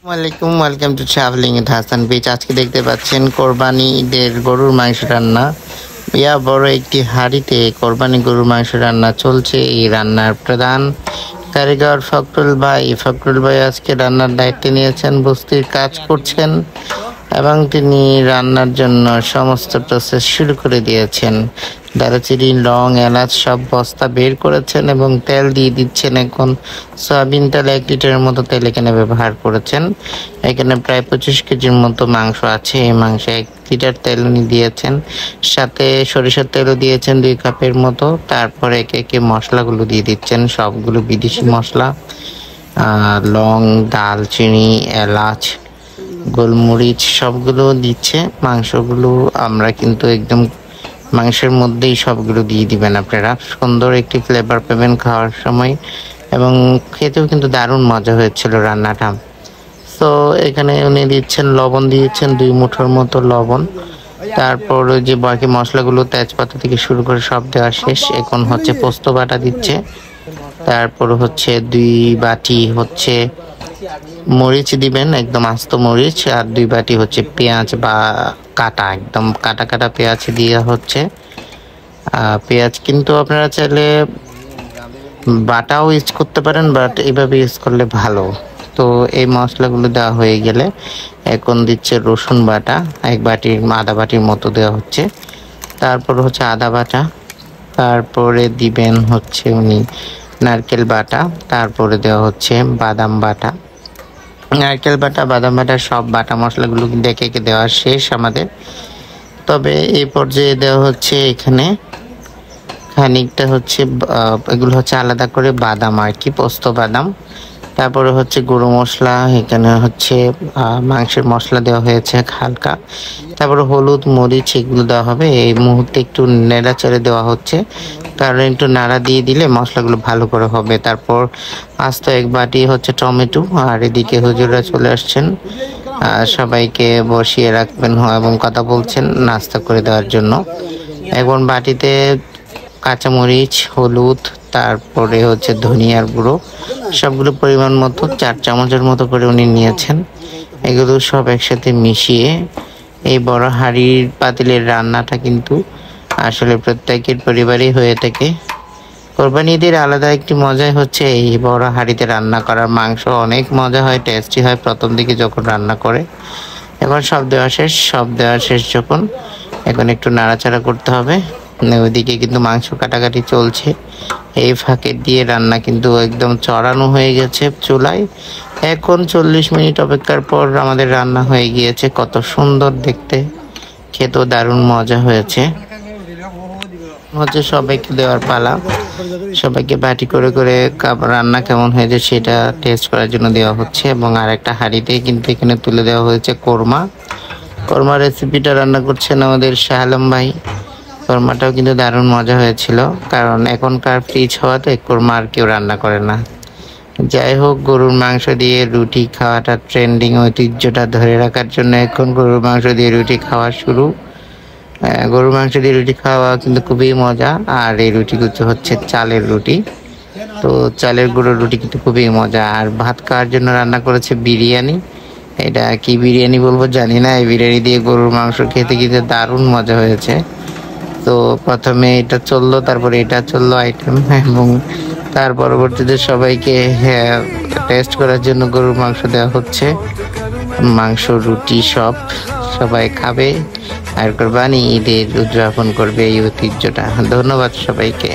ওয়ালাইকুম welcome to travelling with Hasan beach. আজকে দেখতে পাচ্ছেন কোরবানি ঈদের গরুর মাংস রান্না। বড় একটি হাঁড়িতে কোরবানি গরুর মাংস রান্না চলছে। এই রান্নার প্রধান কারিগর ফখরুল ভাই আজকে রান্নার দায়িত্ব নিয়েছেন, বস্তির কাজ করছেন এবং তিনি রান্নার জন্য সমস্ত প্রসেস শুরু করে দিয়েছেন। দারুচিনি, লং, এলাচ সব বস্তা বের করেছেন এবং তেল দিয়ে দিচ্ছেন। এখন সয়াবিন তেল 1 লিটারের মতো তেল এখানে ব্যবহার করেছেন। এখানে প্রায় 25 কেজির মতো মাংস আছে। এই মাংসে 1 লিটার তেল উনি দিয়েছেন, সাথে সরিষার তেলও দিয়েছেন 2 কাপের মতো। তারপরে একে একে মশলাগুলো দিয়ে দিচ্ছেন, সবগুলো বিদেশি মশলা, লং, দালচিনি, এলাচ, গোলমরিচ সবগুলো দিচ্ছে। মাংসগুলো আমরা কিন্তু একদম মাংসের মধ্যেই সবগুলো দিয়ে দিবেন আপনারা, সুন্দর একটি ফ্লেভার পাবেন খাওয়ার সময় এবং খেতেও কিন্তু দারুণ মজা হয়েছিল রান্নাটা। তো এখানে উনি দিচ্ছেন লবণ, দিয়েছেন 2 মুঠোর মতো লবণ। তারপর ওই যে বাকি মশলাগুলো তেজপাতা থেকে শুরু করে সব দেওয়া শেষ। এখন হচ্ছে পোস্ত বাটা দিচ্ছে। তারপর হচ্ছে 2 বাটি হচ্ছে মরিচ দিবেন, একদম আস্ত মরিচ, আর 2 বাটি হচ্ছে পেঁয়াজ বা কাটা, একদম কাটা কাটা পেঁয়াজ দিয়ে হচ্ছে। পেঁয়াজ কিন্তু আপনারা চাইলে বাটাও ইউজ করতে পারেন, বাট এইভাবে ইউজ করলে ভালো। তো এই মশলাগুলো দেওয়া হয়ে গেলে এখন দিচ্ছে রসুন বাটা, 1 বাটির আধা বাটির মতো দেওয়া হচ্ছে। তারপর হচ্ছে আদা বাটা, তারপরে দিবেন হচ্ছে উনি নারকেল বাটা, তারপরে দেওয়া হচ্ছে বাদাম বাটা। নারকেল বাটা, বাদাম বাটা সব বাটা মশলাগুলো দেখে দেওয়া শেষ আমাদের। তবে এই পর্যায়ে দেওয়া হচ্ছে এখানে খানিকটা হচ্ছে এগুলো হচ্ছে আলাদা করে বাদাম আর কি, পোস্ত বাদাম। তারপরে হচ্ছে গুঁড়ো মশলা, এখানে হচ্ছে মাংসের মশলা দেওয়া হয়েছে হালকা। তারপরে হলুদ, মরিচ এগুলো দেওয়া হবে। এই মুহূর্তে একটু নেড়াচড়ে দেওয়া হচ্ছে, কারণ একটু নাড়া দিয়ে দিলে মশলাগুলো ভালো করে হবে। তারপর আস্ত 1 বাটি হচ্ছে টমেটো। আর এদিকে হুজুররা চলে আসছেন, সবাইকে বসিয়ে রাখবেন এবং কথা বলছেন নাস্তা করে দেওয়ার জন্য। এখন বাটিতে কাঁচামরিচ, হলুদ, তারপরে হচ্ছে ধনিয়ার গুঁড়ো সবগুলো পরিমাণ মতো 4 চামচের মতো করে উনি নিয়েছেন। এগুলো সব একসাথে মিশিয়ে এই বড় হাঁড়ির পাতিলের রান্নাটা কিন্তু আসলে প্রত্যেকের পরিবারই হয়ে থাকে। কোরবানি ঈদের আলাদা একটি মজাই হচ্ছে এই বড় হাঁড়িতে রান্না করার মাংস অনেক মজা হয়, টেস্টি হয় প্রথম দিকে যখন রান্না করে। এখন সব দেওয়া শেষ যখন, এখন একটু নাড়াচাড়া করতে হবে। ওইদিকে কিন্তু মাংস কাটাকাটি চলছে, এই ফাঁকে দিয়ে রান্না কিন্তু একদম চড়ানো হয়ে গেছে চুলায়। এখন 40 মিনিট অপেক্ষার পর আমাদের রান্না হয়ে গিয়েছে। কত সুন্দর দেখতে, খেতেও দারুণ মজা হয়েছে। হচ্ছে সবাইকে দেওয়ার পালা, সবাইকে বাটি করে করে রান্না কেমন হয়েছে সেটা টেস্ট করার জন্য দেওয়া হচ্ছে। এবং আর একটা হাঁড়িতে কিন্তু এখানে তুলে দেওয়া হয়েছে কোরমা রেসিপিটা রান্না করছেন আমাদের শাহ আলম ভাই। কোরমাটাও কিন্তু দারুণ মজা হয়েছিল, কারণ এখনকার ফ্রিজ হওয়াতে কোরমা আর কেউ রান্না করে না। যাই হোক, গরুর মাংস দিয়ে রুটি খাওয়াটা ট্রেন্ডিং, ঐতিহ্যটা ধরে রাখার জন্য এখন গরুর মাংস দিয়ে রুটি খাওয়া শুরু। গরুর মাংস দিয়ে রুটি খাওয়া কিন্তু খুবই মজা। আর এই রুটিগুলো হচ্ছে চালের রুটি, তো চালের গুঁড়োর রুটি কিন্তু খুবই মজা। আর ভাত খাওয়ার জন্য রান্না করেছে বিরিয়ানি। এটা কি বিরিয়ানি বলবো জানি না, এই বিরিয়ানি দিয়ে গরুর মাংস খেতে কিন্তু দারুণ মজা হয়েছে। তো প্রথমে এটা চললো, তারপরে এটা চললো আইটেম, এবং তার পরবর্তীতে সবাইকে টেস্ট করার জন্য গরুর মাংস দেওয়া হচ্ছে, মাংস, রুটি সবাই খাবে আর কোরবানি ঈদের উদযাপন করবে এই ঐতিহ্যটা। ধন্যবাদ সবাইকে।